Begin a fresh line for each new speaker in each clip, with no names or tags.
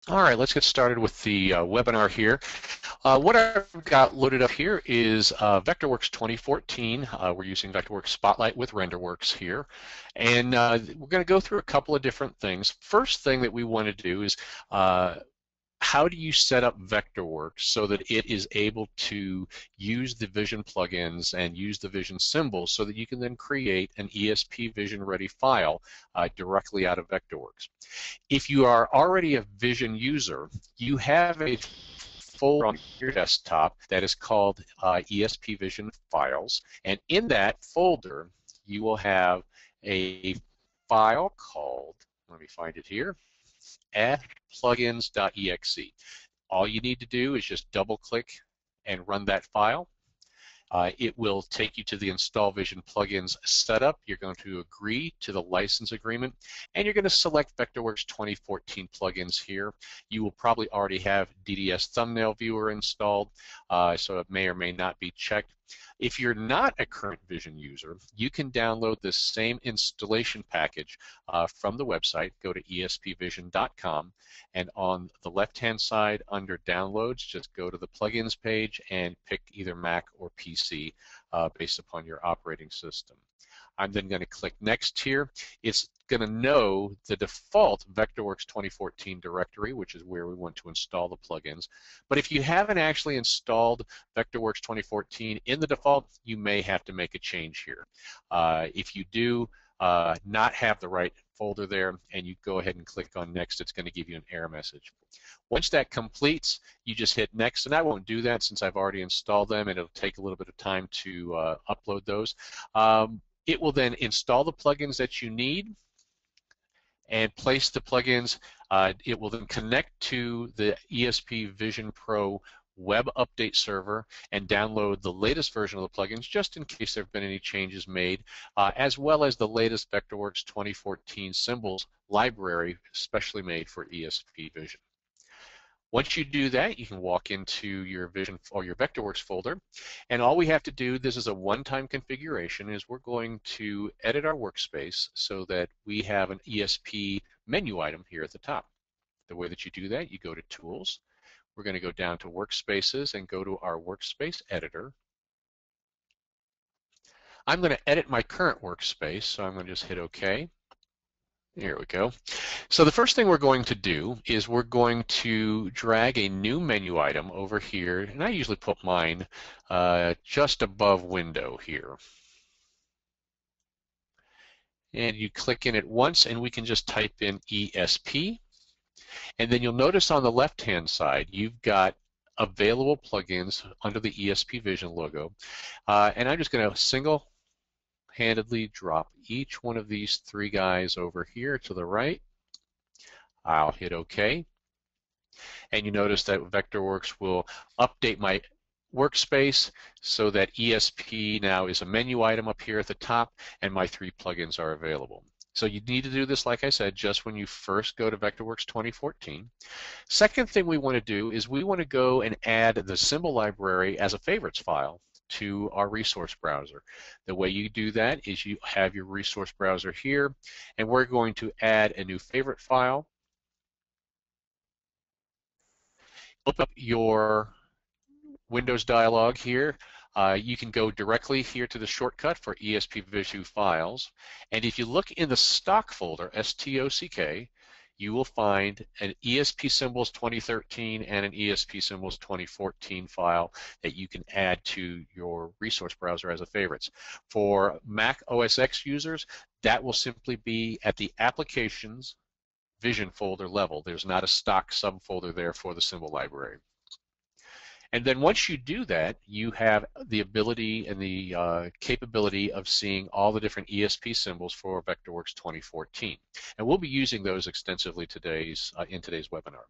All right, let's get started with the webinar here. What I've got loaded up here is Vectorworks 2014. We're using Vectorworks Spotlight with RenderWorks here. And we're going to go through a couple of different things. First thing that we want to do is how do you set up Vectorworks so that it is able to use the Vision plugins and use the Vision symbols so that you can then create an ESP Vision-ready file directly out of Vectorworks. If you are already a Vision user, you have a folder on your desktop that is called ESP Vision Files, and in that folder you will have a file called, let me find it here, plugins.exe. All you need to do is just double click and run that file. It will take you to the Install Vision Plugins setup. You're going to agree to the license agreement, and you're going to select Vectorworks 2014 plugins here. You will probably already have DDS Thumbnail Viewer installed, so it may or may not be checked. If you're not a current Vision user, you can download this same installation package from the website. Go to espvision.com, and on the left-hand side under Downloads, just go to the Plugins page and pick either Mac or PC based upon your operating system. I'm then going to click Next here. It's going to know the default Vectorworks 2014 directory, which is where we want to install the plugins. But if you haven't actually installed Vectorworks 2014 in the default, you may have to make a change here. If you do not have the right folder there and you go ahead and click on Next, it's going to give you an error message. Once that completes, you just hit Next, and I won't do that since I've already installed them, and it'll take a little bit of time to upload those. It will then install the plugins that you need and place the plugins. It will then connect to the ESP Vision Pro web update server and download the latest version of the plugins just in case there have been any changes made, as well as the latest Vectorworks 2014 symbols library specially made for ESP Vision. Once you do that, you can walk into your Vision or your Vectorworks folder, and all we have to do, this is a one-time configuration, is we're going to edit our workspace so that we have an ESP menu item here at the top. The way that you do that, you go to Tools. We're going to go down to Workspaces and go to our Workspace Editor. I'm going to edit my current workspace, so I'm going to just hit OK. Here we go. So the first thing we're going to do is we're going to drag a new menu item over here, and I usually put mine just above Window here. And you click in it once, and we can just type in ESP. And then you'll notice on the left-hand side, you've got available plugins under the ESP Vision logo. And I'm just going to single-handedly drop each one of these three guys over here to the right. I'll hit OK. And you notice that Vectorworks will update my workspace so that ESP now is a menu item up here at the top, and my three plugins are available. So you need to do this, like I said, just when you first go to Vectorworks 2014. Second thing we want to do is we want to go and add the symbol library as a favorites file to our resource browser. The way you do that is you have your resource browser here, and we're going to add a new favorite file. Open up your Windows dialog here. You can go directly here to the shortcut for ESP Vision Files, and if you look in the stock folder, STOCK, you will find an ESP Symbols 2013 and an ESP Symbols 2014 file that you can add to your resource browser as a favorites. For Mac OS X users, that will simply be at the Applications Vision folder level. There's not a stock subfolder there for the symbol library. And then once you do that, you have the ability and the capability of seeing all the different ESP symbols for Vectorworks 2014. And we'll be using those extensively in today's webinar.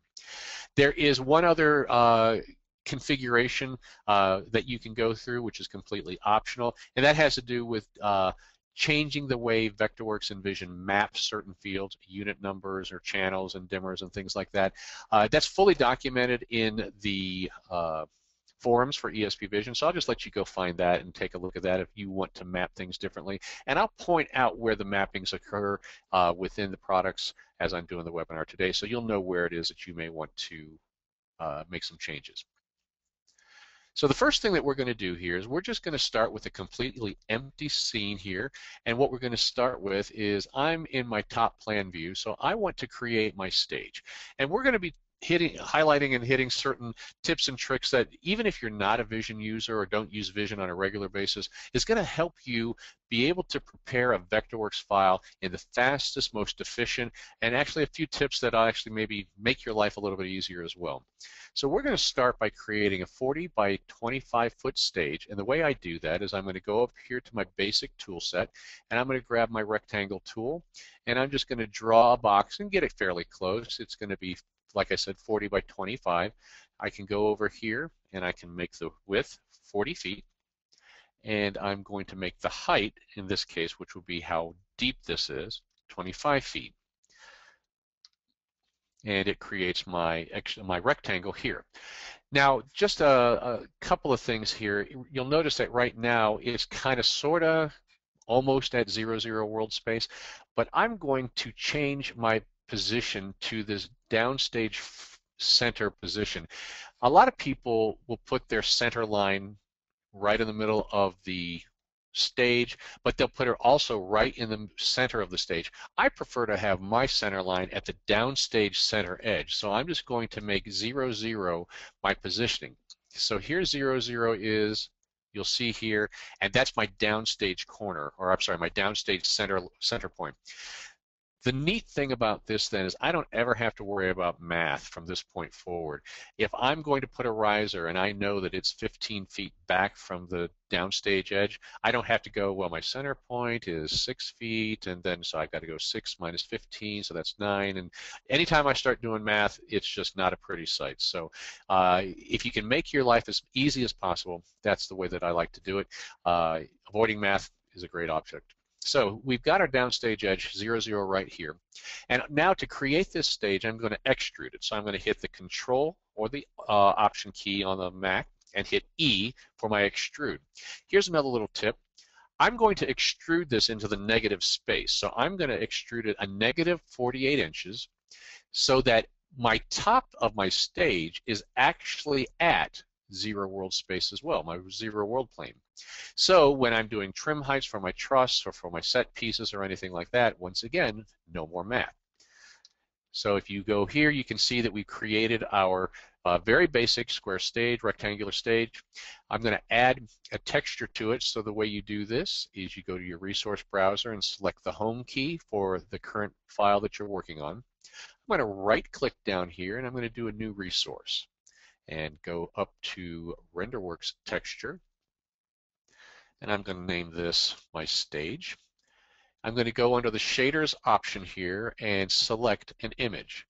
There is one other configuration that you can go through, which is completely optional, and that has to do with changing the way Vectorworks and Vision map certain fields, unit numbers or channels and dimmers and things like that. That's fully documented in the forums for ESP Vision, so I'll just let you go find that and take a look at that if you want to map things differently. And I'll point out where the mappings occur within the products as I'm doing the webinar today, so you'll know where it is that you may want to make some changes. So the first thing that we're going to do here is we're just going to start with a completely empty scene here, and what we're going to start with is I'm in my top plan view, so I want to create my stage, and we're going to be highlighting and hitting certain tips and tricks that even if you're not a Vision user or don't use Vision on a regular basis, is going to help you be able to prepare a Vectorworks file in the fastest, most efficient, and actually a few tips that will actually maybe make your life a little bit easier as well. So we're going to start by creating a 40 by 25 foot stage, and the way I do that is I'm going to go up here to my basic tool set, and I'm going to grab my rectangle tool, and I'm just going to draw a box and get it fairly close. It's going to be, like I said, 40 by 25. I can go over here and I can make the width 40 feet, and I'm going to make the height, in this case, which would be how deep this is, 25 feet. And it creates my rectangle here. Now, just a couple of things here. You'll notice that right now it's kind of sort of almost at 0, world space, but I'm going to change my position to this downstage center position. A lot of people will put their center line right in the middle of the stage, but they'll put it also right in the center of the stage. I prefer to have my center line at the downstage center edge, so I'm just going to make 0, my positioning. So here 0, is, you'll see here, and that's my downstage corner, or I'm sorry, my downstage center point. The neat thing about this then is I don't ever have to worry about math from this point forward. If I'm going to put a riser and I know that it's 15 feet back from the downstage edge, I don't have to go, well, my center point is 6 feet, and then so I've got to go 6 minus 15, so that's 9. And anytime I start doing math, it's just not a pretty sight. So if you can make your life as easy as possible, that's the way that I like to do it. Avoiding math is a great object. So we've got our downstage edge 0, right here. And now to create this stage, I'm going to extrude it. So I'm going to hit the Control or the Option key on the Mac and hit E for my extrude. Here's another little tip. I'm going to extrude this into the negative space. So I'm going to extrude it a negative 48 inches so that my top of my stage is actually at 0 world space as well, my 0 world plane. So when I'm doing trim heights for my truss or for my set pieces or anything like that, once again, no more math. So if you go here, you can see that we created our very basic square stage, rectangular stage. I'm going to add a texture to it. So the way you do this is you go to your resource browser and select the home key for the current file that you're working on. I'm going to right click down here and I'm going to do a new resource and go up to RenderWorks texture. And I'm going to name this my stage. I'm going to go under the shaders option here and select an image.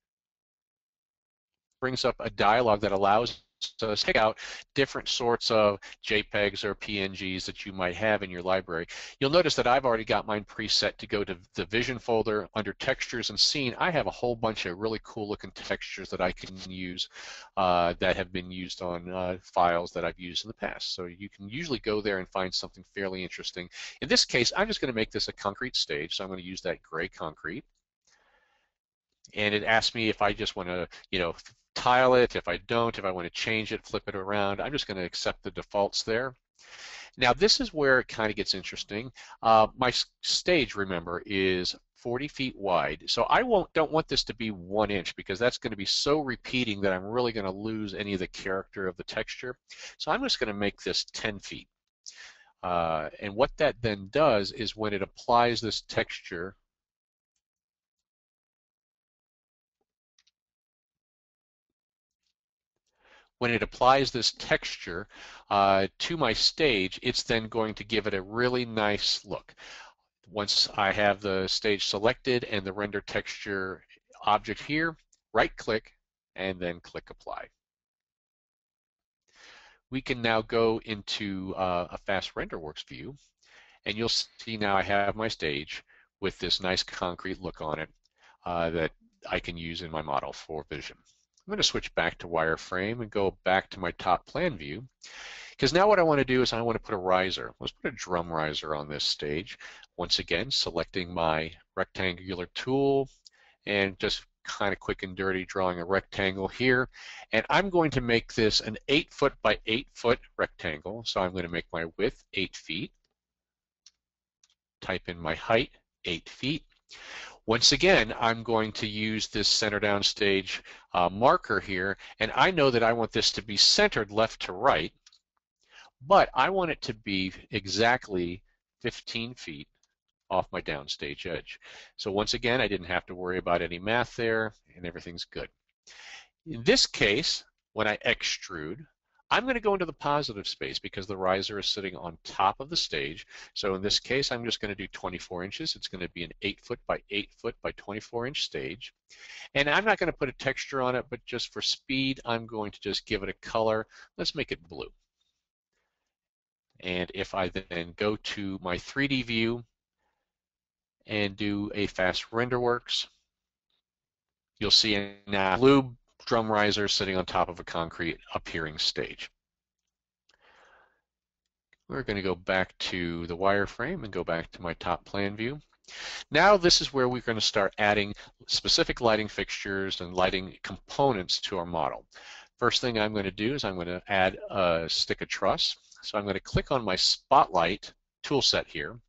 Brings up a dialog that allows us to pick out different sorts of JPEGs or PNGs that you might have in your library. You'll notice that I've already got mine preset to go to the Vision folder. Under Textures and Scene, I have a whole bunch of really cool looking textures that I can use that have been used on files that I've used in the past. So you can usually go there and find something fairly interesting. In this case, I'm just going to make this a concrete stage, so I'm going to use that gray concrete. And it asks me if I just want to, tile it, if I don't, if I want to change it, flip it around. I'm just going to accept the defaults there. Now this is where it kind of gets interesting. My stage, remember, is 40 feet wide. So I don't want this to be 1 inch because that's going to be so repeating that I'm really going to lose any of the character of the texture. So I'm just going to make this 10 feet. And what that then does is when it applies this texture, to my stage, it's then going to give it a really nice look. Once I have the stage selected and the render texture object here, right click and then click apply. We can now go into a fast RenderWorks view, and you'll see now I have my stage with this nice concrete look on it that I can use in my model for Vision. I'm going to switch back to wireframe and go back to my top plan view, because now what I want to do is I want to put a riser. Let's put a drum riser on this stage. Once again, selecting my rectangular tool and just kind of quick and dirty drawing a rectangle here. And I'm going to make this an 8-foot by 8-foot rectangle. So I'm going to make my width 8 feet. Type in my height, 8 feet. Once again, I'm going to use this center downstage marker here, and I know that I want this to be centered left to right, but I want it to be exactly 15 feet off my downstage edge. So once again, I didn't have to worry about any math there, and everything's good. In this case, when I extrude, I'm going to go into the positive space because the riser is sitting on top of the stage. So in this case, I'm just going to do 24 inches. It's going to be an 8-foot by 8-foot by 24-inch stage. And I'm not going to put a texture on it, but just for speed, I'm going to just give it a color. Let's make it blue. And if I then go to my 3D view and do a fast RenderWorks, you'll see now a blue drum riser sitting on top of a concrete appearing stage. We're going to go back to the wireframe and go back to my top plan view. Now this is where we're going to start adding specific lighting fixtures and lighting components to our model. First thing I'm going to do is I'm going to add a stick of truss. So I'm going to click on my Spotlight tool set here,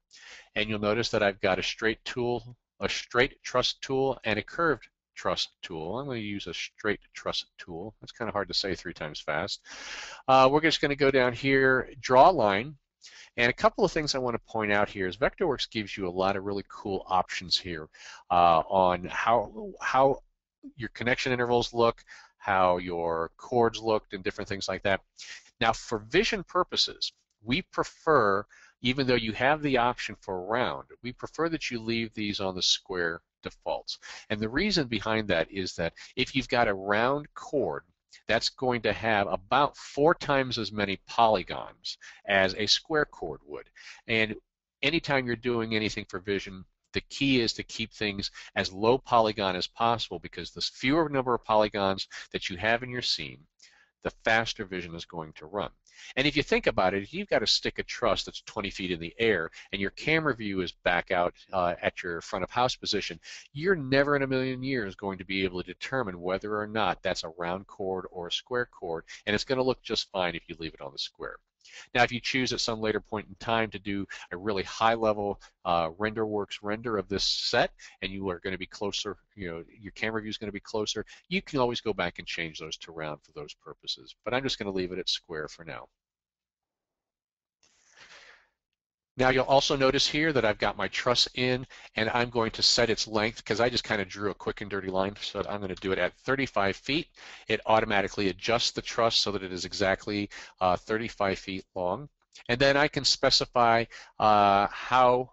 and you'll notice that I've got a straight tool, a straight truss tool, and a curved truss tool. I'm going to use a straight truss tool. That's kind of hard to say 3 times fast. We're just going to go down here, draw a line, and a couple of things I want to point out here is Vectorworks gives you a lot of really cool options here on how your connection intervals look, how your chords looked, and different things like that. Now, for vision purposes, we prefer, even though you have the option for round, we prefer that you leave these on the square defaults. And the reason behind that is that if you've got a round chord, that's going to have about 4 times as many polygons as a square chord would. And anytime you're doing anything for vision, the key is to keep things as low polygon as possible, because the fewer number of polygons that you have in your scene, the faster vision is going to run. And if you think about it, if you've got a stick of truss that's 20 feet in the air and your camera view is back out at your front of house position, you're never in a million years going to be able to determine whether or not that's a round chord or a square chord, and it's going to look just fine if you leave it on the square. Now, if you choose at some later point in time to do a really high-level RenderWorks render of this set, and you are going to be closer, your camera view is going to be closer, you can always go back and change those to round for those purposes. But I'm just going to leave it at square for now. Now you'll also notice here that I've got my truss in, and I'm going to set its length because I just kind of drew a quick and dirty line, so I'm going to do it at 35 feet. It automatically adjusts the truss so that it is exactly 35 feet long. And then I can specify how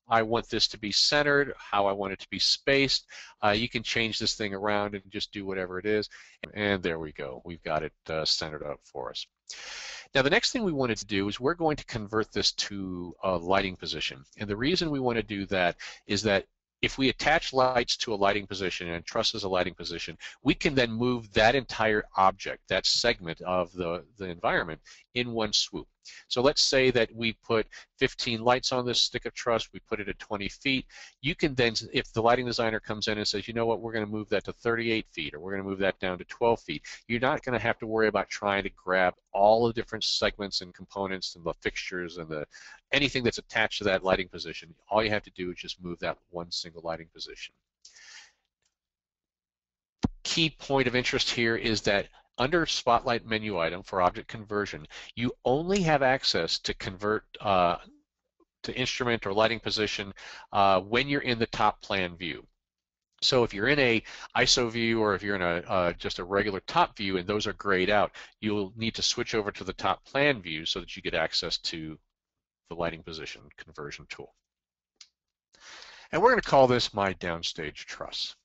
I want this to be centered, how I want it to be spaced. You can change this thing around and just do whatever it is. And there we go. We've got it centered up for us. Now the next thing we wanted to do is we're going to convert this to a lighting position. And the reason we want to do that is that if we attach lights to a lighting position and truss as a lighting position, we can then move that entire object, that segment of the environment, in one swoop. So let's say that we put 15 lights on this stick of truss, we put it at 20 feet. You can then, if the lighting designer comes in and says, you know what, we're going to move that to 38 feet, or we're going to move that down to 12 feet, you're not going to have to worry about trying to grab all the different segments and components and the fixtures and anything that's attached to that lighting position. All you have to do is just move that one single lighting position. Key point of interest here is that under Spotlight menu item for object conversion, you only have access to convert to instrument or lighting position when you're in the top plan view. So if you're in a ISO view, or if you're in a just a regular top view and those are grayed out, you'll need to switch over to the top plan view so that you get access to the lighting position conversion tool. And we're going to call this my downstage truss.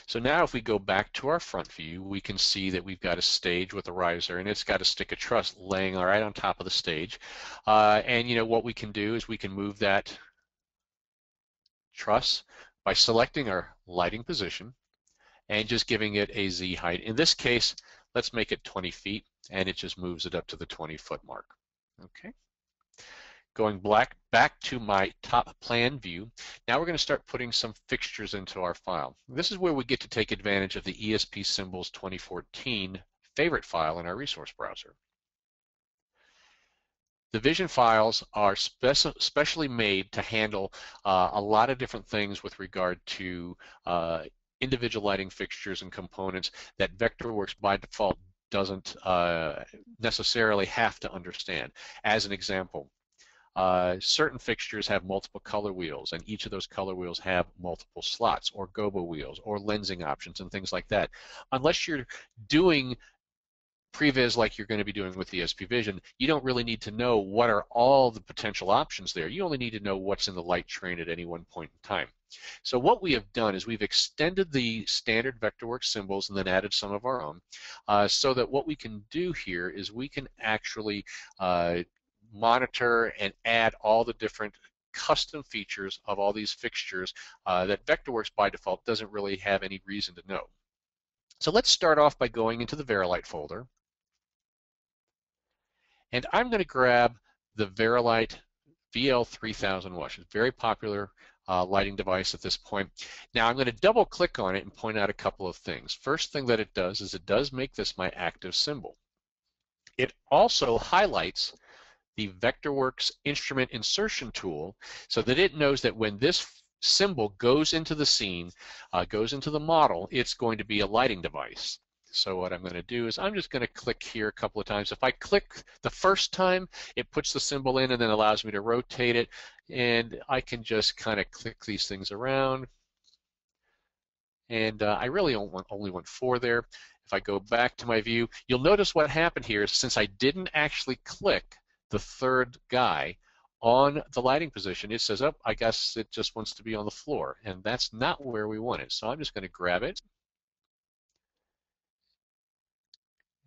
So now if we go back to our front view, we can see that we've got a stage with a riser, and it's got a stick of truss laying right on top of the stage. And what we can do is we can move that truss by selecting our lighting position. and just giving it a Z height. In this case, let's make it 20 feet, and it just moves it up to the 20-foot mark. Okay. Going back to my top plan view, now we're going to start putting some fixtures into our file. This is where we get to take advantage of the ESP Symbols 2014 favorite file in our resource browser. The Vision files are specially made to handle a lot of different things with regard to individual lighting fixtures and components that Vectorworks by default doesn't necessarily have to understand. As an example, certain fixtures have multiple color wheels, and each of those color wheels have multiple slots or gobo wheels or lensing options and things like that. Unless you're doing previs like you're going to be doing with ESP Vision, you don't really need to know what are all the potential options there. You only need to know what's in the light train at any one point in time. So what we have done is we've extended the standard Vectorworks symbols and then added some of our own, so that what we can do here is we can actually monitor and add all the different custom features of all these fixtures that Vectorworks by default doesn't really have any reason to know. So let's start off by going into the Verilight folder. And I'm going to grab the Verilight VL3000 wash. It's a very popular lighting device at this point. Now I'm going to double click on it and point out a couple of things. First thing that it does is it does make this my active symbol. It also highlights the Vectorworks instrument insertion tool so that it knows that when this symbol goes into the scene, goes into the model, it's going to be a lighting device. So what I'm going to do is I'm just going to click here a couple of times. If I click the first time, it puts the symbol in and then allows me to rotate it, and I can just kind of click these things around. And I really only want 4 there. If I go back to my view, you'll notice what happened here is since I didn't actually click the third guy on the lighting position, it says, oh, I guess it just wants to be on the floor, and that's not where we want it. So I'm just going to grab it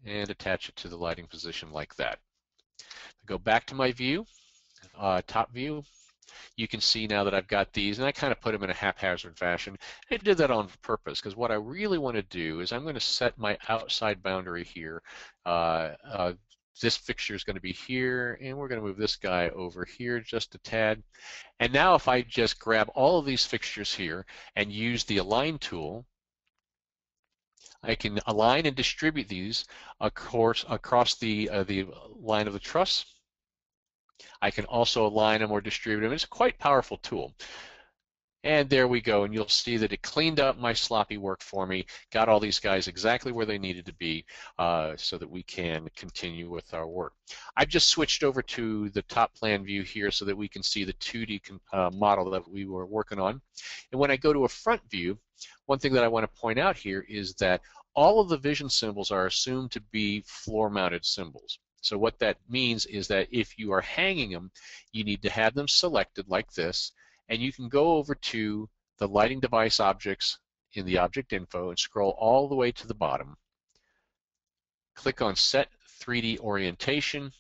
and attach it to the lighting position like that. Go back to my view, top view. You can see now that I've got these, and I kind of put them in a haphazard fashion. I did that on purpose because what I really want to do is I'm going to set my outside boundary here. This fixture is going to be here, and we're going to move this guy over here just a tad. And now if I just grab all of these fixtures here and use the Align tool, I can align and distribute these across the line of the truss. I can also align them or distribute them. It's a quite powerful tool. And there we go, and you'll see that it cleaned up my sloppy work for me, got all these guys exactly where they needed to be so that we can continue with our work. I've just switched over to the top plan view here so that we can see the 2D model that we were working on. And when I go to a front view, one thing that I want to point out here is that all of the vision symbols are assumed to be floor-mounted symbols. So what that means is that if you are hanging them, you need to have them selected like this, and you can go over to the lighting device objects in the object info and scroll all the way to the bottom. Click on Set 3D Orientation,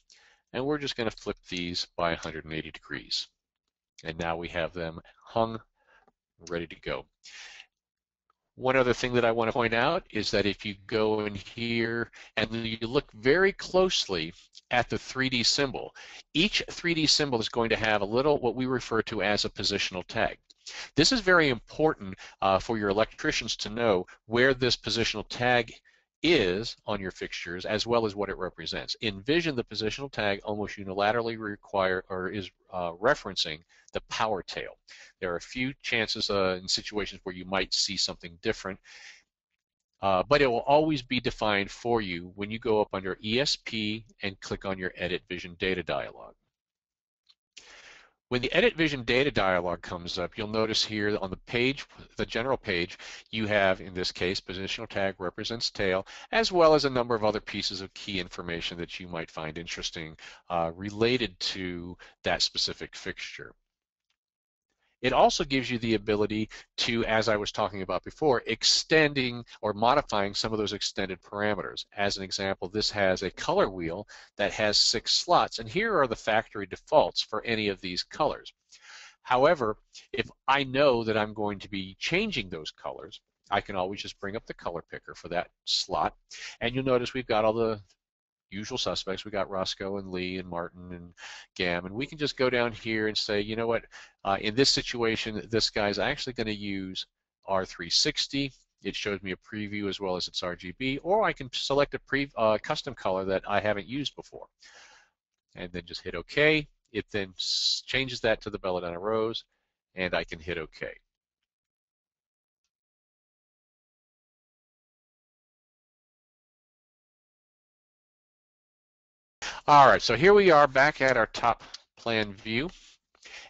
and we're just going to flip these by 180 degrees. And now we have them hung, ready to go. One other thing that I want to point out is that if you go in here and you look very closely at the 3D symbol, each 3D symbol is going to have a little what we refer to as a positional tag. This is very important for your electricians to know where this positional tag is on your fixtures as well as what it represents. In Vision, the positional tag almost unilaterally is referencing the power tail. There are a few chances in situations where you might see something different, but it will always be defined for you when you go up under ESP and click on your Edit Vision Data dialog. When the Edit Vision Data dialog comes up, you'll notice here on the page, the general page, you have, in this case, positional tag represents tail, as well as a number of other pieces of key information that you might find interesting related to that specific fixture. It also gives you the ability to, as I was talking about before, extending or modifying some of those extended parameters. As an example, this has a color wheel that has 6 slots, and here are the factory defaults for any of these colors. However, if I know that I'm going to be changing those colors, I can always just bring up the color picker for that slot, and you'll notice we've got all the usual suspects. We got Roscoe and Lee and Martin and Gam, and we can just go down here and say, you know what, in this situation, this guy's actually going to use R360. It shows me a preview as well as its RGB, or I can select a custom color that I haven't used before, and then just hit OK. It then changes that to the belladonna rose, and I can hit OK. All right, so here we are back at our top plan view.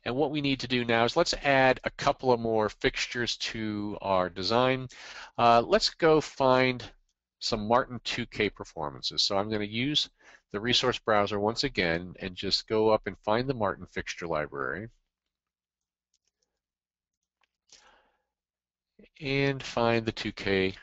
And what we need to do now is let's add a couple of more fixtures to our design. Let's go find some Martin 2K performances. So I'm going to use the resource browser once again and just go up and find the Martin fixture library. And find the 2K.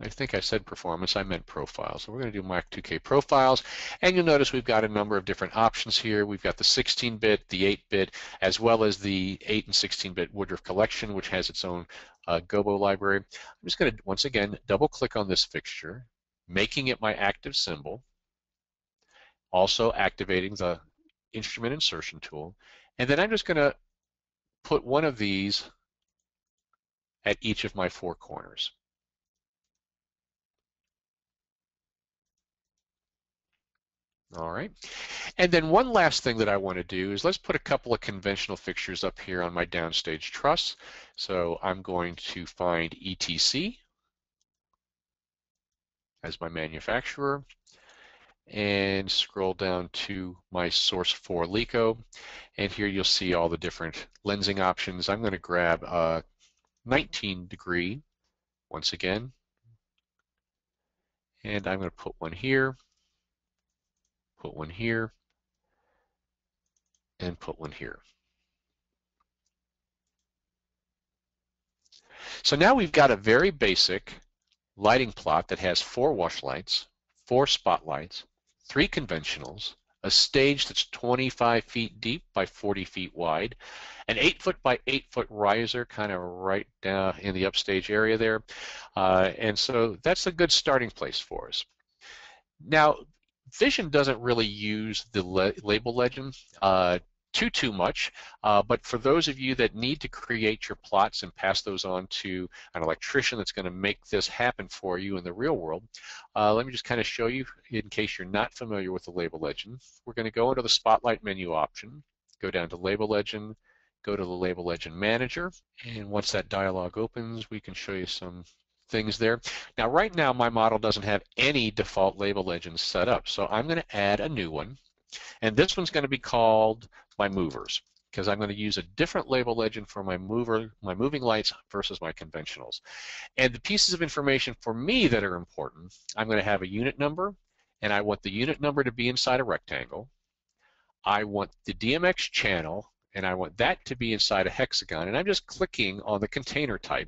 I think I said performance, I meant profiles. So we're going to do Mark 2K profiles, and you'll notice we've got a number of different options here. We've got the 16-bit, the 8-bit, as well as the 8 and 16-bit Woodruff collection, which has its own Gobo library. I'm just going to, once again, double-click on this fixture, making it my active symbol, also activating the instrument insertion tool, and then I'm just going to put one of these at each of my 4 corners. All right, and then one last thing that I want to do is let's put a couple of conventional fixtures up here on my downstage truss. So I'm going to find ETC as my manufacturer and scroll down to my source for LECO, and here you'll see all the different lensing options. I'm going to grab a 19 degree once again, and I'm going to put one here, put one here, and put one here. So now we've got a very basic lighting plot that has 4 wash lights, 4 spotlights, 3 conventionals, a stage that's 25 feet deep by 40 feet wide, an 8-foot by 8-foot riser kind of right down in the upstage area there. And so that's a good starting place for us. Now, Vision doesn't really use the label legend too much, but for those of you that need to create your plots and pass those on to an electrician that's going to make this happen for you in the real world, let me just kind of show you in case you're not familiar with the label legend. We're going to go into the Spotlight menu option, go down to Label Legend, go to the Label Legend Manager, and once that dialog opens, we can show you some things there. Now, right now, my model doesn't have any default label legends set up, so I'm going to add a new one, and this one's going to be called my movers, because I'm going to use a different label legend for my moving lights versus my conventionals. And the pieces of information for me that are important, I'm going to have a unit number, and I want the unit number to be inside a rectangle. I want the DMX channel, and I want that to be inside a hexagon, and I'm just clicking on the container type.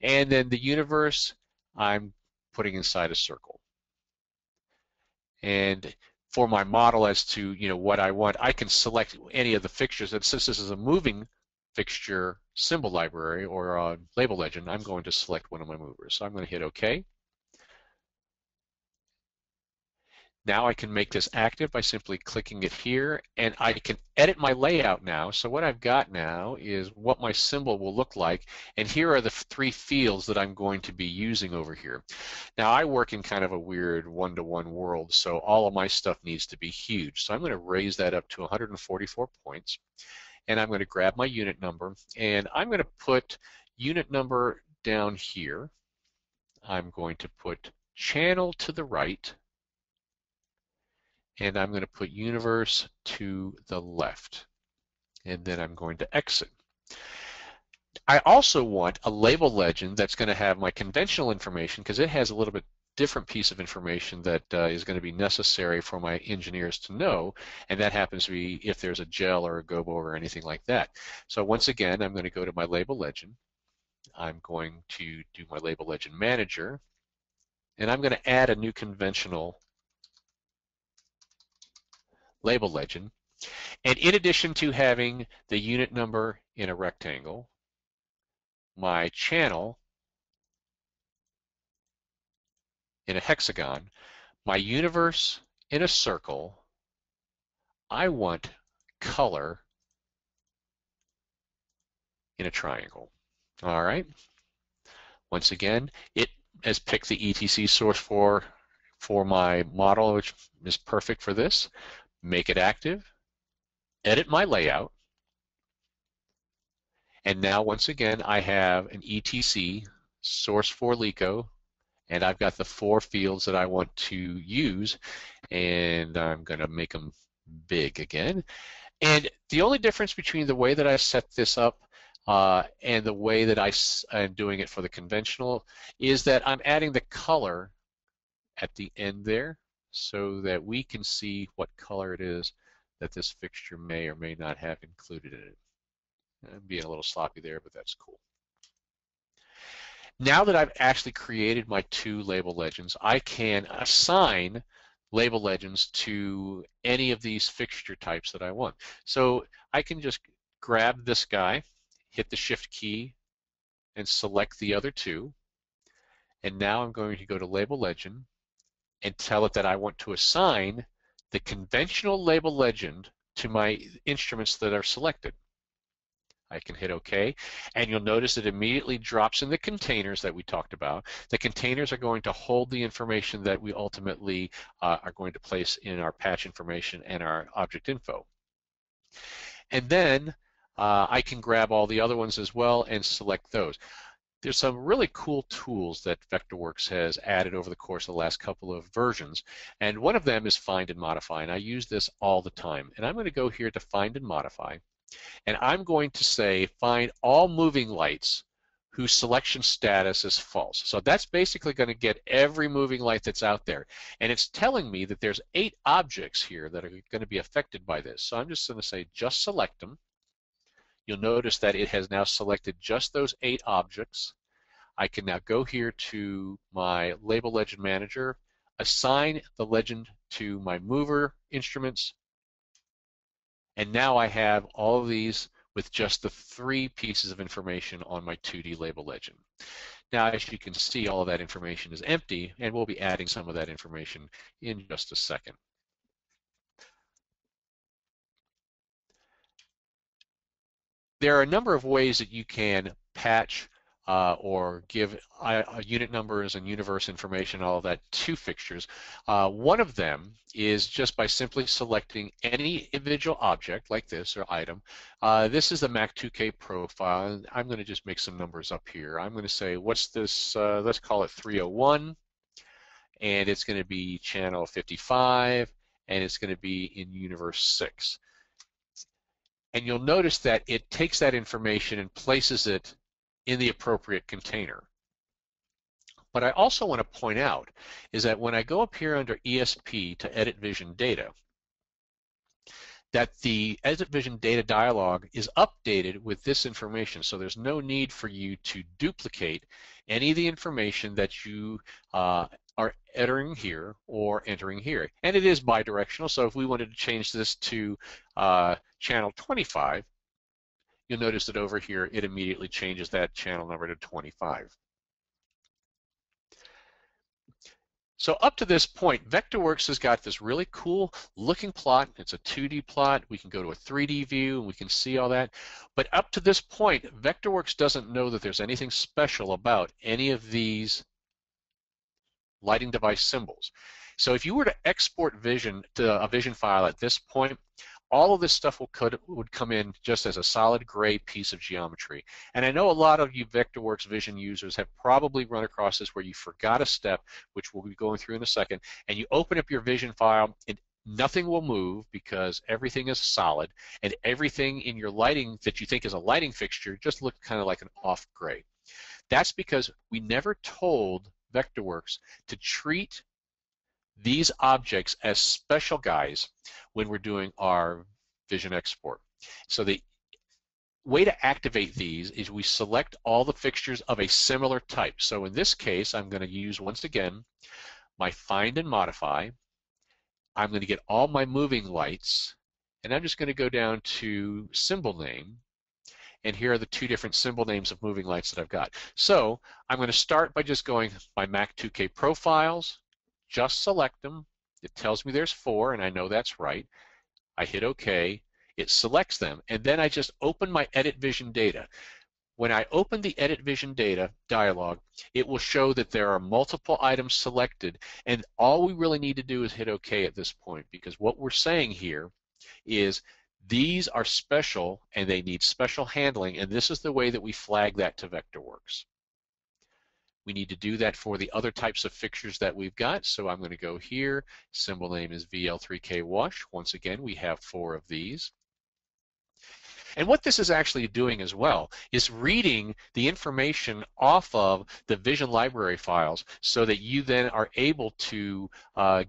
And then the universe, I'm putting inside a circle. And for my model as to what I want, I can select any of the fixtures. And since this is a moving fixture symbol library or a label legend, I'm going to select one of my movers. So I'm going to hit OK. Now I can make this active by simply clicking it here, and I can edit my layout now. So what I've got now is what my symbol will look like, and here are the 3 fields that I'm going to be using over here. Now I work in kind of a weird one-to-one world, so all of my stuff needs to be huge. So I'm going to raise that up to 144 points, and I'm going to grab my unit number, and I'm going to put unit number down here. I'm going to put channel to the right, and I'm going to put universe to the left, and then I'm going to exit. I also want a label legend that's going to have my conventional information, because it has a little bit different piece of information that is going to be necessary for my engineers to know, and that happens to be if there's a gel or a gobo or anything like that. So once again, I'm going to go to my label legend. I'm going to do my label legend manager, and I'm going to add a new conventional label legend. And in addition to having the unit number in a rectangle, my channel in a hexagon, my universe in a circle. I want color in a triangle. All right. Once again, it has picked the ETC source for my model, which is perfect for this. Make it active, edit my layout, and now once again I have an ETC source for LECO, and I've got the 4 fields that I want to use, and I'm going to make them big again. And the only difference between the way that I set this up and the way that I'm doing it for the conventional is that I'm adding the color at the end there so that we can see what color it is that this fixture may or may not have included in it. I'm being a little sloppy there, but that's cool. Now that I've actually created my 2 label legends, I can assign label legends to any of these fixture types that I want. So I can just grab this guy, hit the Shift key, and select the other 2. And now I'm going to go to Label Legend and tell it that I want to assign the conventional label legend to my instruments that are selected. I can hit OK, and you'll notice it immediately drops in the containers that we talked about. The containers are going to hold the information that we ultimately are going to place in our patch information and our object info. And then I can grab all the other ones as well and select those. There's some really cool tools that Vectorworks has added over the course of the last couple of versions, and one of them is Find and Modify, and I use this all the time. And I'm going to go here to Find and Modify, and I'm going to say find all moving lights whose selection status is false. So that's basically going to get every moving light that's out there. And it's telling me that there's 8 objects here that are going to be affected by this. So I'm just going to say just select them. You'll notice that it has now selected just those 8 objects. I can now go here to my Label Legend Manager, assign the legend to my mover instruments, and now I have all of these with just the 3 pieces of information on my 2D label legend. Now, as you can see, all of that information is empty, and we'll be adding some of that information in just a second. There are a number of ways that you can patch or give unit numbers and universe information, all of that, to fixtures. One of them is just by simply selecting any individual object like this or item. This is the Mac 2K profile, and I'm going to just make some numbers up here. I'm going to say, what's this? Let's call it 301, and it's going to be channel 55, and it's going to be in universe 6. And you'll notice that it takes that information and places it in the appropriate container. What I also want to point out is that when I go up here under ESP to Edit Vision Data, that the Edit Vision Data dialog is updated with this information. So there's no need for you to duplicate any of the information that you are entering here or entering here. And it is bidirectional, so if we wanted to change this to channel 25, you'll notice that over here it immediately changes that channel number to 25. So up to this point, Vectorworks has got this really cool looking plot. It's a 2D plot. We can go to a 3D view and we can see all that. But up to this point, Vectorworks doesn't know that there's anything special about any of these lighting device symbols. So if you were to export vision to a vision file at this point, all of this stuff would come in just as a solid gray piece of geometry. And I know a lot of you Vectorworks Vision users have probably run across this where you forgot a step, which we'll be going through in a second, and you open up your vision file and nothing will move because everything is solid, and everything in your lighting that you think is a lighting fixture just looks kind of like an off gray. That's because we never told Vectorworks to treat these objects as special guys when we're doing our vision export. So the way to activate these is we select all the fixtures of a similar type. So in this case, I'm going to use, once again, my Find and Modify. I'm going to get all my moving lights, and I'm just going to go down to symbol name, and here are the two different symbol names of moving lights that I've got. So I'm going to start by just going my Mac 2K profiles, just select them. It tells me there's 4, and I know that's right. I hit OK. It selects them, and then I just open my Edit Vision Data. When I open the Edit Vision Data dialog, it will show that there are multiple items selected, and all we really need to do is hit OK at this point, because what we're saying here is these are special and they need special handling, and this is the way that we flag that to Vectorworks. We need to do that for the other types of fixtures that we've got, so I'm going to go here. Symbol name is VL3K Wash. Once again, we have 4 of these. And what this is actually doing as well is reading the information off of the Vision library files so that you then are able to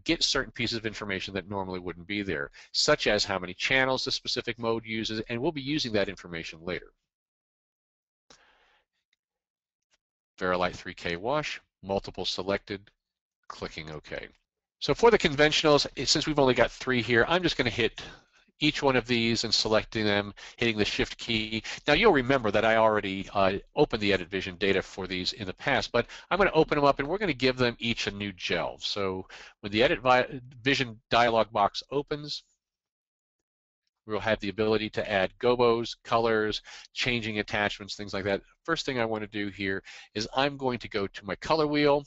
get certain pieces of information that normally wouldn't be there, such as how many channels the specific mode uses, and we'll be using that information later. Verilight 3K Wash, multiple selected, clicking OK. So for the conventionals, since we've only got 3 here, I'm just going to hit each one of these and selecting them, hitting the Shift key. Now you'll remember that I already opened the Edit Vision Data for these in the past, but I'm going to open them up and we're going to give them each a new gel. So when the Edit Vision dialog box opens, we'll have the ability to add gobos, colors, changing attachments, things like that. First thing I want to do here is I'm going to go to my color wheel,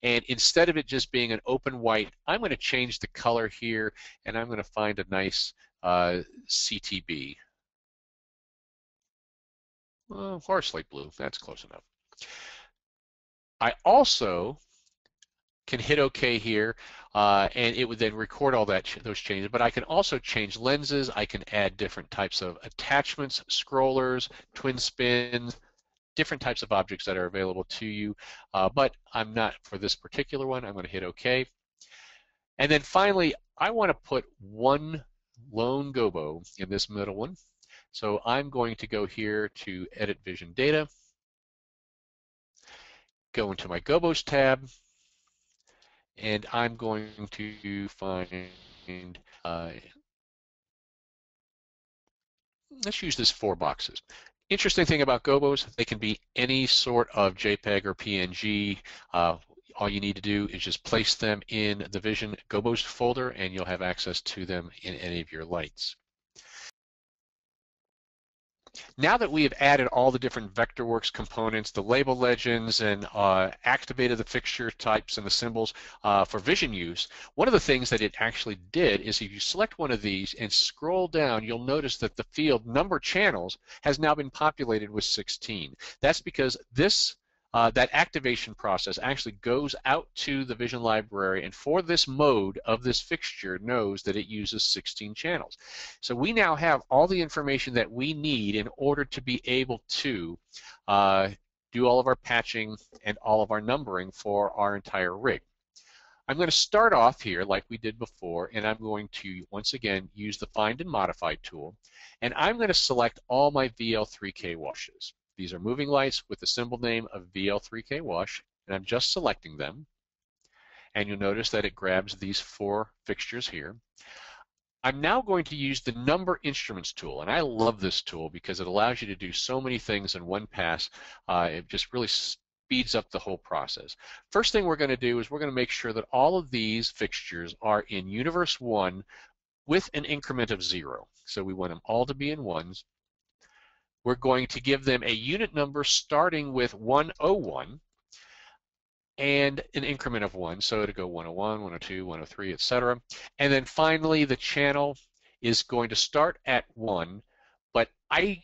and instead of it just being an open white, I'm going to change the color here, and I'm going to find a nice CTB. Horse light blue, that's close enough. I also can hit OK here, and it would then record all those changes, but I can also change lenses. I can add different types of attachments, scrollers, twin spins, different types of objects that are available to you, but I'm not for this particular one. I'm going to hit OK. And then finally, I want to put one lone gobo in this middle one. So I'm going to go here to Edit Vision Data, go into my gobos tab, and I'm going to find, let's use this 4 boxes. Interesting thing about gobos, they can be any sort of JPEG or PNG. All you need to do is just place them in the Vision Gobos folder and you'll have access to them in any of your lights. Now that we have added all the different Vectorworks components, the label legends, and activated the fixture types and the symbols for vision use, one of the things that it actually did is if you select one of these and scroll down, you'll notice that the field number channels has now been populated with 16. That's because this that activation process actually goes out to the Vision library, and for this mode of this fixture knows that it uses 16 channels. So we now have all the information that we need in order to be able to do all of our patching and all of our numbering for our entire rig. I'm going to start off here like we did before, and I'm going to once again use the Find and Modify tool, and I'm going to select all my VL3K washes. These are moving lights with the symbol name of VL3K Wash, and I'm just selecting them. And you'll notice that it grabs these 4 fixtures here. I'm now going to use the Number Instruments tool, and I love this tool because it allows you to do so many things in one pass. It just really speeds up the whole process. First thing we're going to do is we're going to make sure that all of these fixtures are in Universe 1 with an increment of 0. So we want them all to be in 1s. We're going to give them a unit number starting with 101 and an increment of 1, so to go 101, 102, 103, etc. And then finally the channel is going to start at 1, but I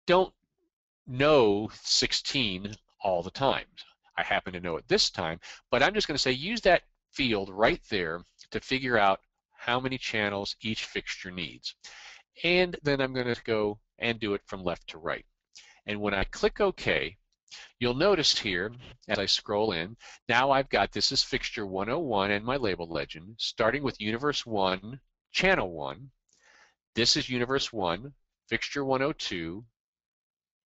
don't know 16 all the time. I happen to know it this time, but I'm just going to say use that field right there to figure out how many channels each fixture needs. And then I'm going to go and do it from left to right. And when I click OK, you'll notice here as I scroll in, now I've got this is fixture 101 and my label legend, starting with Universe 1, Channel 1. This is Universe 1, fixture 102,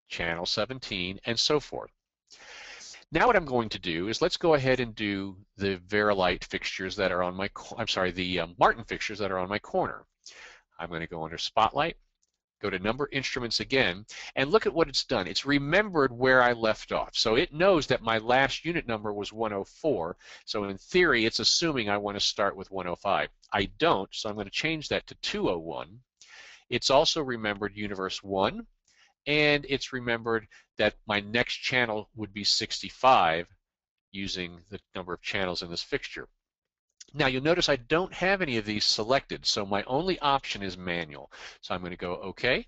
Channel 17, and so forth. Now what I'm going to do is let's go ahead and do the Verilight fixtures that are on my, the Martin fixtures that are on my corner. I'm going to go under Spotlight, go to number instruments again, and look at what it's done. It's remembered where I left off. So it knows that my last unit number was 104. So in theory, it's assuming I want to start with 105. I don't, so I'm going to change that to 201. It's also remembered universe 1, and it's remembered that my next channel would be 65 using the number of channels in this fixture. Now you'll notice I don't have any of these selected, so my only option is manual. So I'm going to go OK,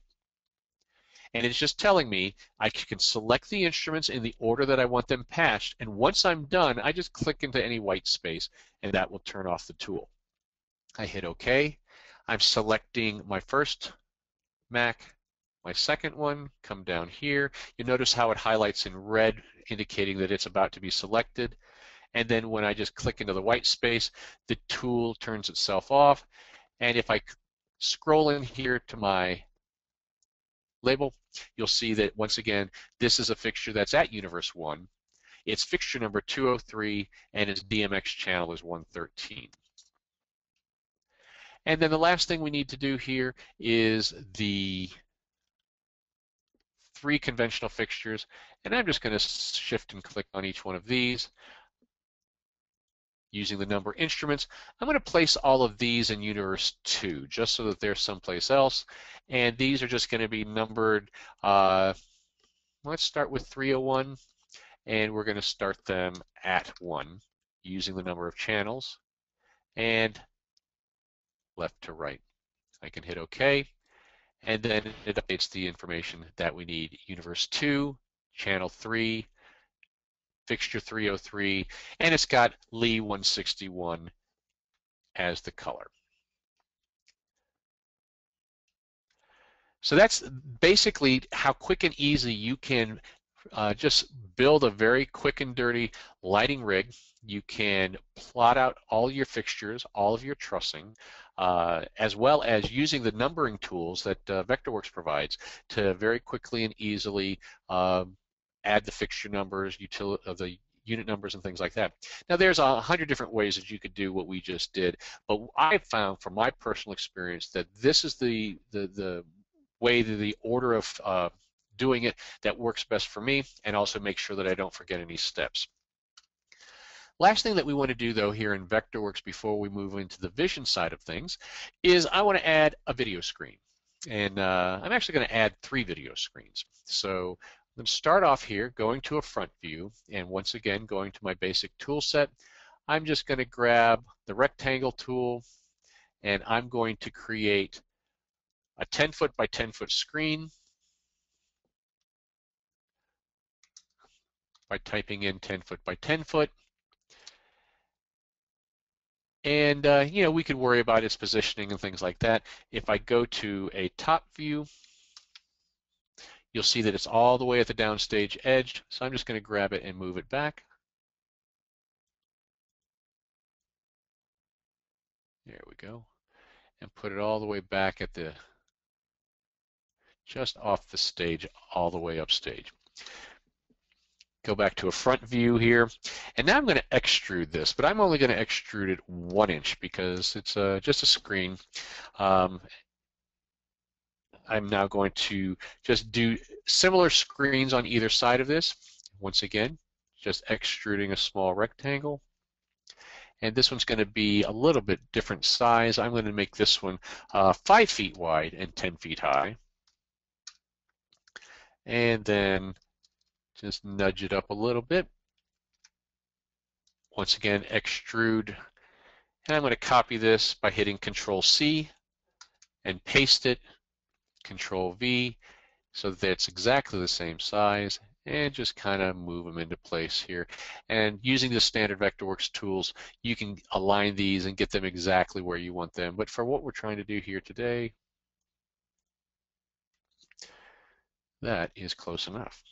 and it's just telling me I can select the instruments in the order that I want them patched, and once I'm done, I just click into any white space, and that will turn off the tool. I hit OK. I'm selecting my first Mac, my second one, come down here. You notice how it highlights in red, indicating that it's about to be selected. And then when I just click into the white space, the tool turns itself off. And if I scroll in here to my label, you'll see that once again, this is a fixture that's at universe 1. It's fixture number 203, and its DMX channel is 113. And then the last thing we need to do here is the 3 conventional fixtures, and I'm just going to shift and click on each one of these. Using the number instruments, I'm going to place all of these in universe 2 just so that they're someplace else, and these are just going to be numbered. Let's start with 301, and we're going to start them at 1 using the number of channels and left to right. I can hit OK, and then it updates the information that we need. Universe 2, channel 3, fixture 303, and it's got Lee 161 as the color. So that's basically how quick and easy you can just build a very quick and dirty lighting rig. You can plot out all your fixtures, all of your trussing, as well as using the numbering tools that Vectorworks provides to very quickly and easily add the fixture numbers, the unit numbers, and things like that. Now, there's 100 different ways that you could do what we just did, but I found from my personal experience that this is the way, the order of doing it that works best for me, and also make sure that I don't forget any steps. Last thing that we want to do, though, here in Vectorworks before we move into the vision side of things is I want to add a video screen. And I'm actually going to add 3 video screens. So I'm going to start off here going to a front view, and once again going to my basic tool set. I'm just going to grab the rectangle tool, and I'm going to create a 10-foot by 10-foot screen by typing in 10-foot by 10-foot. And you know, we could worry about its positioning and things like that. If I go to a top view, you'll see that it's all the way at the downstage edge, so I'm just going to grab it and move it back. There we go. And put it all the way back at the, just off the stage, all the way upstage. Go back to a front view here, and now I'm going to extrude this, but I'm only going to extrude it 1 inch because it's just a screen. I'm now going to just do similar screens on either side of this. Once again, just extruding a small rectangle. And this one's going to be a little bit different size. I'm going to make this one 5 feet wide and 10 feet high. And then just nudge it up a little bit. Once again, extrude. And I'm going to copy this by hitting Control-C and paste it. Control-V, so that it's exactly the same size, and just kind of move them into place here. And using the standard Vectorworks tools, you can align these and get them exactly where you want them. But for what we're trying to do here today, that is close enough.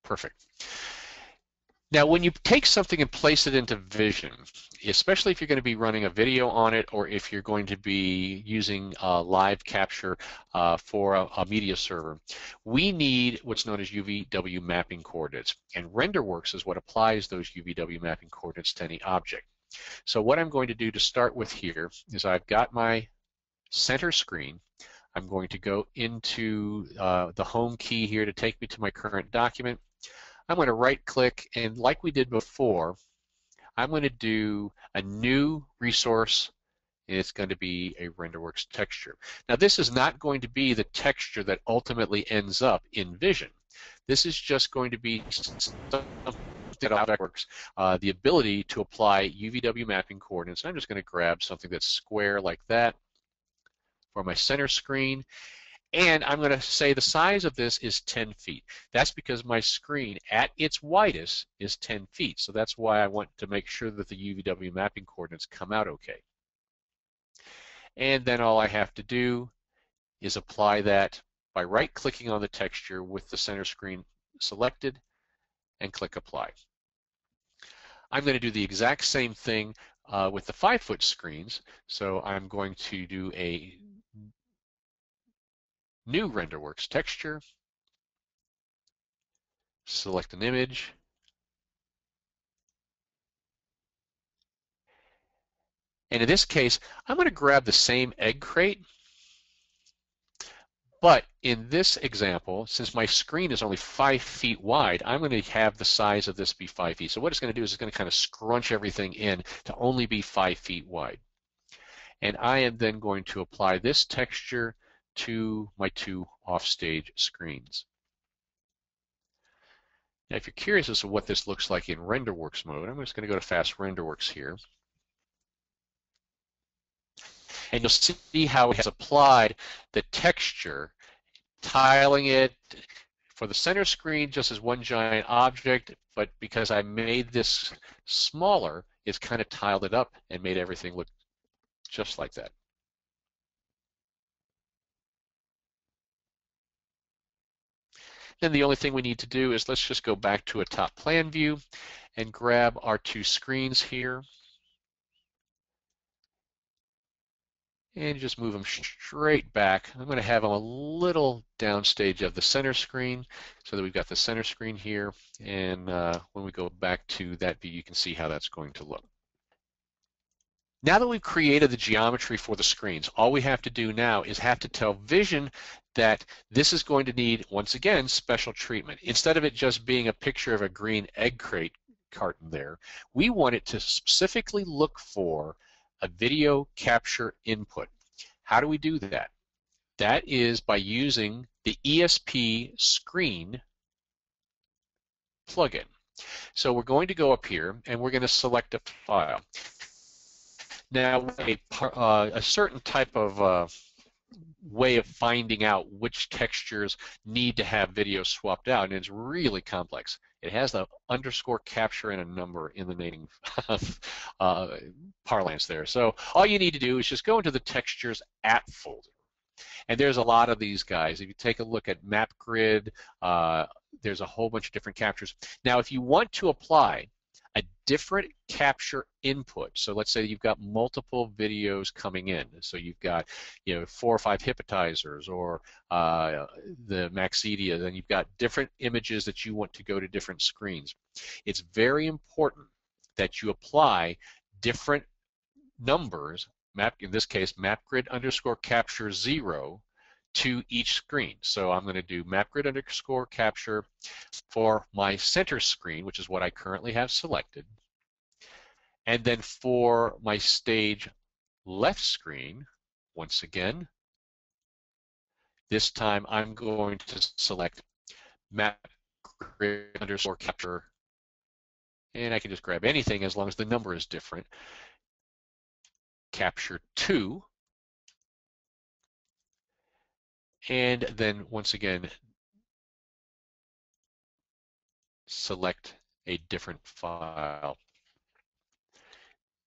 Perfect. Now, when you take something and place it into Vision, especially if you're going to be running a video on it, or if you're going to be using live capture for a media server, we need what's known as UVW mapping coordinates. And RenderWorks is what applies those UVW mapping coordinates to any object. So what I'm going to do to start with here is I've got my center screen. I'm going to go into the home key here to take me to my current document. I'm going to right click, and like we did before, I'm going to do a new resource, and it's going to be a RenderWorks texture. Now this is not going to be the texture that ultimately ends up in Vision. This is just going to be something that Vectorworks, the ability to apply UVW mapping coordinates. I'm just going to grab something that's square like that for my center screen. And I'm going to say the size of this is 10 feet. That's because my screen at its widest is 10 feet. So that's why I want to make sure that the UVW mapping coordinates come out okay. And then all I have to do is apply that by right-clicking on the texture with the center screen selected and click Apply. I'm going to do the exact same thing with the 5-foot screens. So I'm going to do a new RenderWorks texture, select an image, and in this case, I'm going to grab the same egg crate, but in this example, since my screen is only 5 feet wide, I'm going to have the size of this be 5 feet. So what it's going to do is it's going to kind of scrunch everything in to only be 5 feet wide. And I am then going to apply this texture to my 2 offstage screens. Now, if you're curious as to what this looks like in RenderWorks mode, I'm just going to go to Fast RenderWorks here. And you'll see how it has applied the texture, tiling it for the center screen just as one giant object, but because I made this smaller, it's kind of tiled it up and made everything look just like that. Then the only thing we need to do is let's just go back to a top plan view and grab our 2 screens here and just move them straight back. I'm going to have them a little downstage of the center screen so that we've got the center screen here, and when we go back to that view you can see how that's going to look. Now that we've created the geometry for the screens, all we have to do now is have to tell Vision that this is going to need, once again, special treatment. Instead of it just being a picture of a green egg crate carton there, we want it to specifically look for a video capture input. How do we do that? That is by using the ESP screen plugin. So we're going to go up here and we're going to select a file. Now, a certain type of way of finding out which textures need to have video swapped out, and it's really complex. It has the underscore capture and a number in the naming parlance there. So all you need to do is just go into the Textures at folder. And there's a lot of these guys. If you take a look at Map Grid, there's a whole bunch of different captures. Now, if you want to apply a different capture input, so let's say you've got multiple videos coming in, so you've got 4 or 5 hypnotizers or the Maxidia, then you've got different images that you want to go to different screens. It's very important that you apply different numbers, in this case mapgrid underscore capture 0, to each screen. So I'm going to do mapgrid underscore capture for my center screen, which is what I currently have selected. And then for my stage left screen, once again, this time I'm going to select mapgrid underscore capture, and I can just grab anything as long as the number is different. Capture 2. And then once again, select a different file.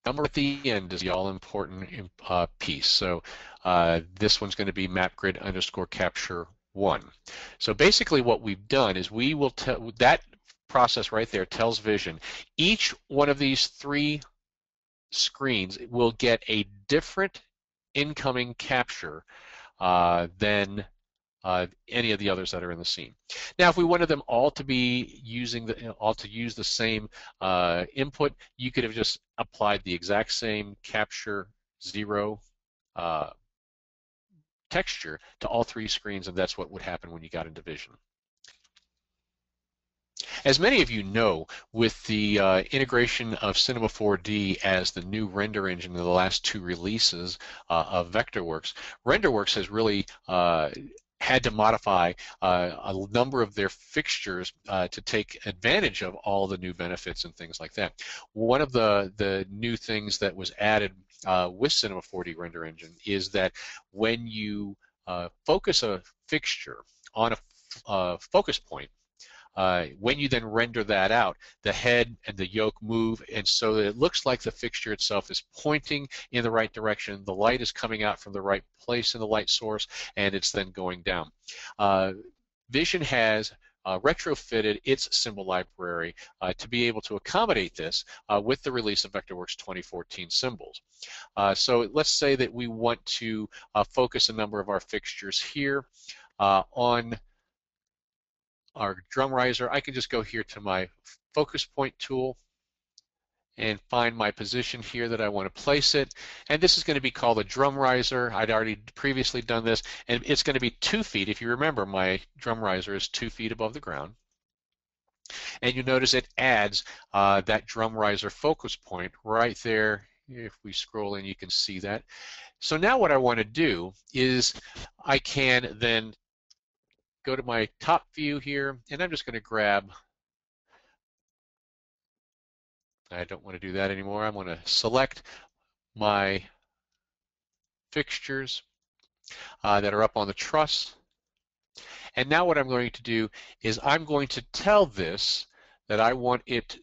Number at the end is the all-important piece. So this one's going to be mapgrid underscore capture 1. So basically what we've done is we will tell that process right there tells Vision each one of these 3 screens will get a different incoming capture than any of the others that are in the scene. Now, if we wanted them all to be use the same input, you could have just applied the exact same capture 0 texture to all 3 screens, and that's what would happen when you got into Vision. As many of you know, with the integration of Cinema 4D as the new render engine in the last 2 releases of Vectorworks, RenderWorks has really had to modify a number of their fixtures to take advantage of all the new benefits and things like that. One of the new things that was added with Cinema 4D render engine is that when you focus a fixture on a focus point, when you then render that out, the head and the yoke move, and so that it looks like the fixture itself is pointing in the right direction. The light is coming out from the right place in the light source, and it's then going down. Vision has retrofitted its symbol library to be able to accommodate this with the release of Vectorworks 2014 symbols. So let's say that we want to focus a number of our fixtures here on our drum riser. I can just go here to my focus point tool and find my position here that I want to place it. And this is going to be called a drum riser. I'd already previously done this, and it's going to be 2 feet. If you remember, my drum riser is 2 feet above the ground. And you notice it adds that drum riser focus point right there. If we scroll in, you can see that. So now what I want to do is I can then go to my top view here, and I'm just going to grab, I don't want to do that anymore. I'm going to select my fixtures that are up on the truss. And now what I'm going to do is I'm going to tell this that I want it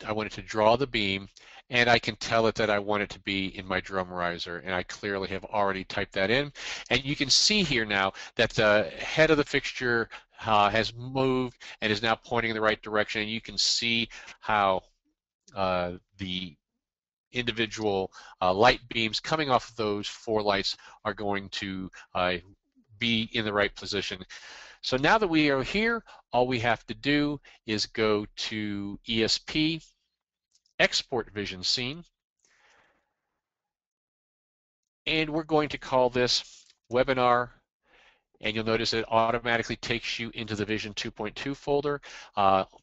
to draw the beam, and I can tell it that I want it to be in my drum riser, and I clearly have already typed that in. And you can see here now that the head of the fixture has moved and is now pointing in the right direction, and you can see how the individual light beams coming off of those 4 lights are going to be in the right position. So now that we are here, all we have to do is go to ESP, Export Vision Scene, and we're going to call this Webinar, and you'll notice it automatically takes you into the Vision 2.2 folder.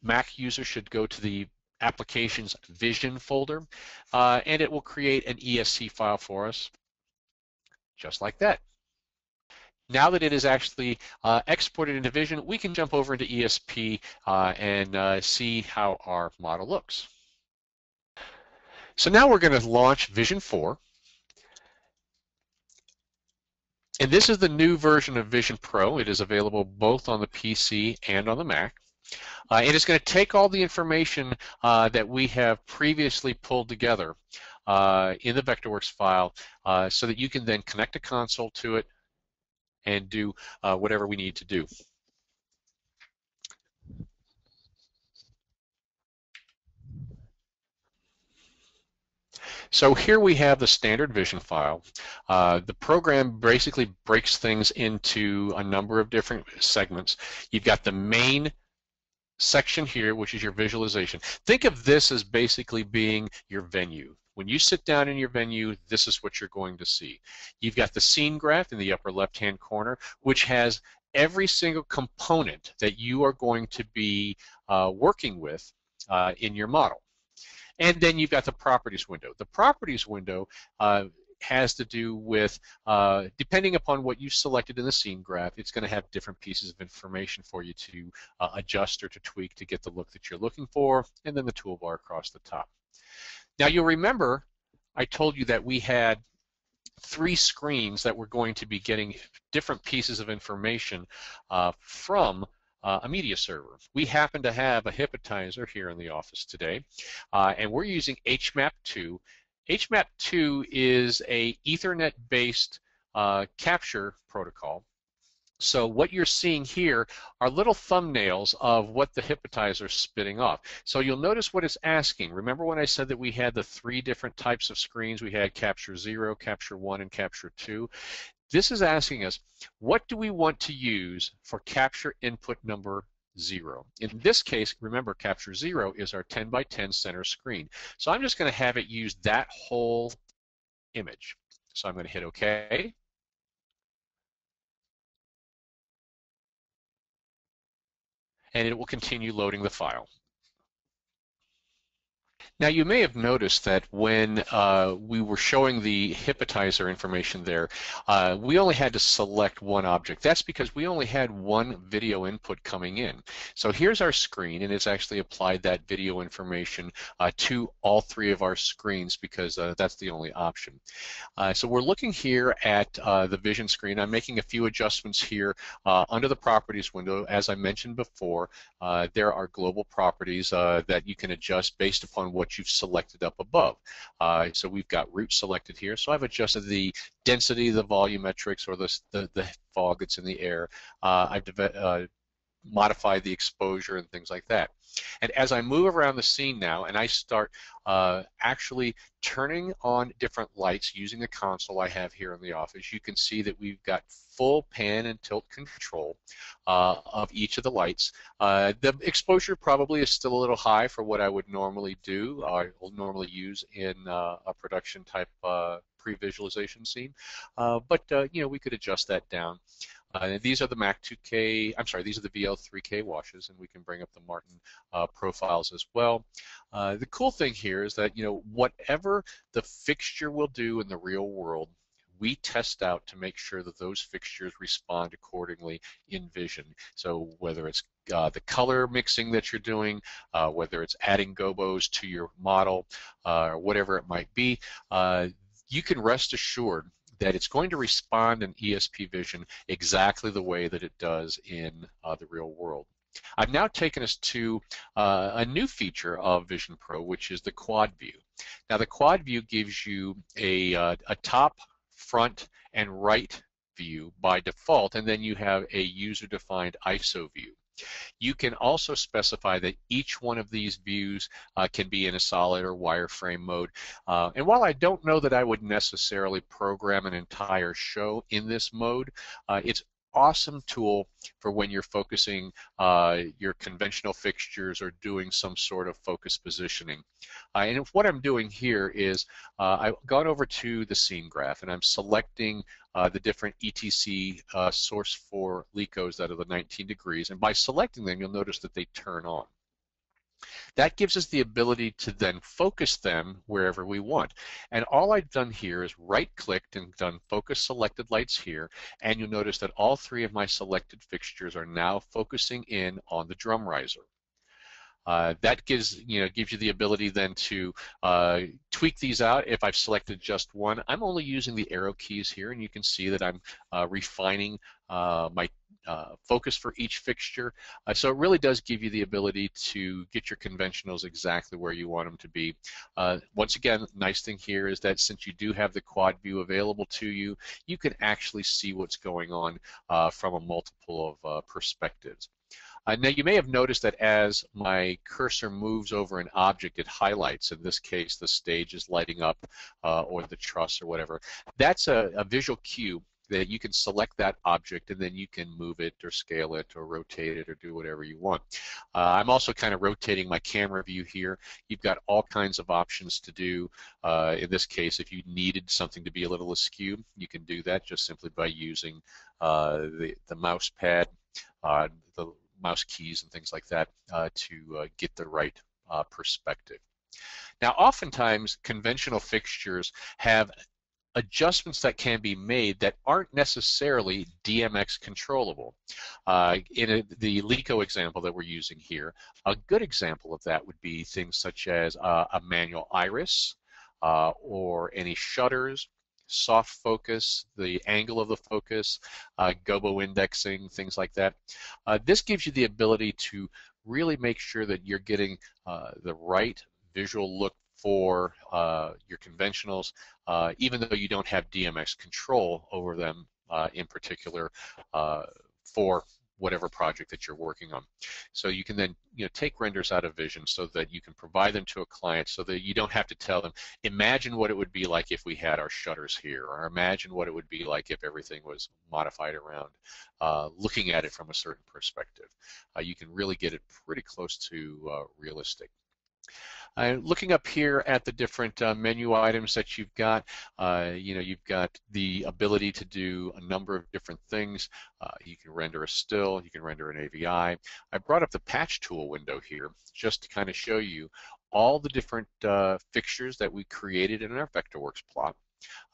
Mac users should go to the Applications Vision folder, and it will create an ESC file for us, just like that. Now that it is actually exported into Vision, we can jump over into ESP and see how our model looks. So now we're going to launch Vision 4. And this is the new version of Vision Pro. It is available both on the PC and on the Mac. And it's going to take all the information that we have previously pulled together in the Vectorworks file so that you can then connect a console to it and do whatever we need to do. So here we have the standard Vision file. The program basically breaks things into a number of different segments. You've got the main section here, which is your visualization. Think of this as basically being your venue. When you sit down in your venue, this is what you're going to see. You've got the scene graph in the upper left-hand corner, which has every single component that you are going to be working with in your model. And then you've got the properties window. The properties window has to do with, depending upon what you've selected in the scene graph, it's going to have different pieces of information for you to adjust or to tweak to get the look that you're looking for, and then the toolbar across the top. Now you'll remember I told you that we had 3 screens that were going to be getting different pieces of information from a media server. We happen to have a hypnotizer here in the office today, and we're using HMAP2. HMAP2 is a Ethernet-based capture protocol. So what you're seeing here are little thumbnails of what the hypnotizer is spitting off. So you'll notice what it's asking. Remember when I said that we had the 3 different types of screens? We had Capture 0, Capture 1, and Capture 2. This is asking us, what do we want to use for capture input number 0? In this case, remember, capture 0 is our 10 by 10 center screen. So I'm just going to have it use that whole image. So I'm going to hit OK. And it will continue loading the file. Now you may have noticed that when we were showing the hypnotizer information there, we only had to select one object. That's because we only had one video input coming in. So here's our screen, and it's actually applied that video information to all three of our screens because that's the only option. So we're looking here at the vision screen. I'm making a few adjustments here under the properties window. As I mentioned before, there are global properties that you can adjust based upon what you've selected up above. So we've got root selected here. So I've adjusted the density, the volumetrics, or the fog that's in the air. I've modify the exposure and things like that. And as I move around the scene now and I start actually turning on different lights using the console I have here in the office, you can see that we've got full pan and tilt control of each of the lights. The exposure probably is still a little high for what I would normally do, or normally use in a production type pre-visualization scene, but you know, we could adjust that down. These are the Mac 2K, I'm sorry, these are the VL3K washes, and we can bring up the Martin profiles as well. The cool thing here is that, you know, whatever the fixture will do in the real world, we test out to make sure that those fixtures respond accordingly in Vision. So whether it's the color mixing that you're doing, whether it's adding gobos to your model, or whatever it might be, you can rest assured that it's going to respond in ESP Vision exactly the way that it does in the real world. I've now taken us to a new feature of Vision Pro, which is the quad view. Now the quad view gives you a top, front, and right view by default, and then you have a user-defined ISO view. You can also specify that each one of these views can be in a solid or wireframe mode. And while I don't know that I would necessarily program an entire show in this mode, it's awesome tool for when you're focusing your conventional fixtures or doing some sort of focus positioning. And what I'm doing here is I've gone over to the scene graph and I'm selecting the different ETC source 4 LECOs that are the 19 degrees, and by selecting them you'll notice that they turn on. That gives us the ability to then focus them wherever we want. And all I've done here is right-clicked and done focus selected lights here, and you'll notice that all three of my selected fixtures are now focusing in on the drum riser. That gives you the ability then to tweak these out. If I've selected just one, I'm only using the arrow keys here, and you can see that I'm refining my focus for each fixture. So it really does give you the ability to get your conventionals exactly where you want them to be. Once again, nice thing here is that since you do have the quad view available to you, you can actually see what's going on from a multiple of perspectives. Now you may have noticed that as my cursor moves over an object, it highlights. In this case, the stage is lighting up, or the truss or whatever. That's a visual cue that you can select that object and then you can move it or scale it or rotate it or do whatever you want. I'm also kind of rotating my camera view here. You've got all kinds of options to do. In this case, if you needed something to be a little askew, you can do that just simply by using the mouse pad, the mouse keys and things like that to get the right perspective. Now oftentimes conventional fixtures have adjustments that can be made that aren't necessarily DMX controllable. The LECO example that we're using here, a good example of that would be things such as a manual iris or any shutters, soft focus, the angle of the focus, gobo indexing, things like that. This gives you the ability to really make sure that you're getting the right visual look for your conventionals, even though you don't have DMX control over them in particular for whatever project that you're working on. So you can then take renders out of Vision so that you can provide them to a client so that you don't have to tell them, imagine what it would be like if we had our shutters here, or imagine what it would be like if everything was modified around looking at it from a certain perspective. You can really get it pretty close to realistic. Looking up here at the different menu items that you've got, you've got the ability to do a number of different things. You can render a still, you can render an AVI. I brought up the patch tool window here just to kind of show you all the different fixtures that we created in our Vectorworks plot.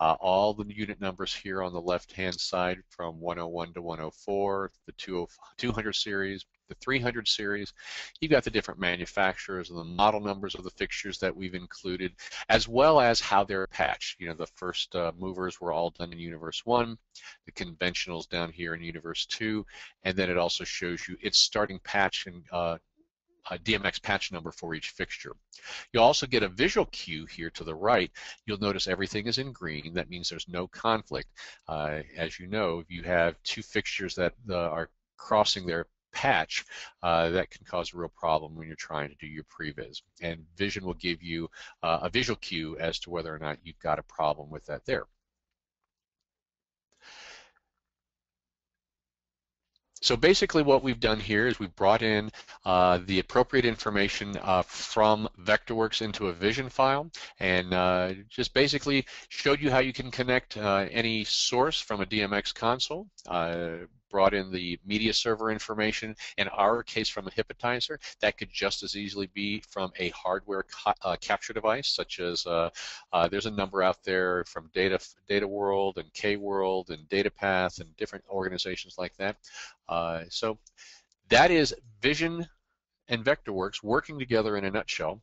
All the unit numbers here on the left-hand side from 101 to 104, the 200 series, the 300 series. You've got the different manufacturers and the model numbers of the fixtures that we've included, as well as how they're patched. The first movers were all done in Universe 1, the conventionals down here in Universe 2, and then it also shows you its starting patch and a DMX patch number for each fixture. You'll also get a visual cue here to the right. You'll notice everything is in green. That means there's no conflict. As you know, if you have two fixtures that are crossing their patch, that can cause a real problem when you're trying to do your previs. And Vision will give you a visual cue as to whether or not you've got a problem with that there. So basically what we've done here is we've brought in the appropriate information from Vectorworks into a Vision file, and just basically showed you how you can connect any source from a DMX console, brought in the media server information, in our case from a hypnotizer. That could just as easily be from a hardware capture device, such as there's a number out there from Data World and K-World and DataPath and different organizations like that. So that is Vision and Vectorworks working together in a nutshell.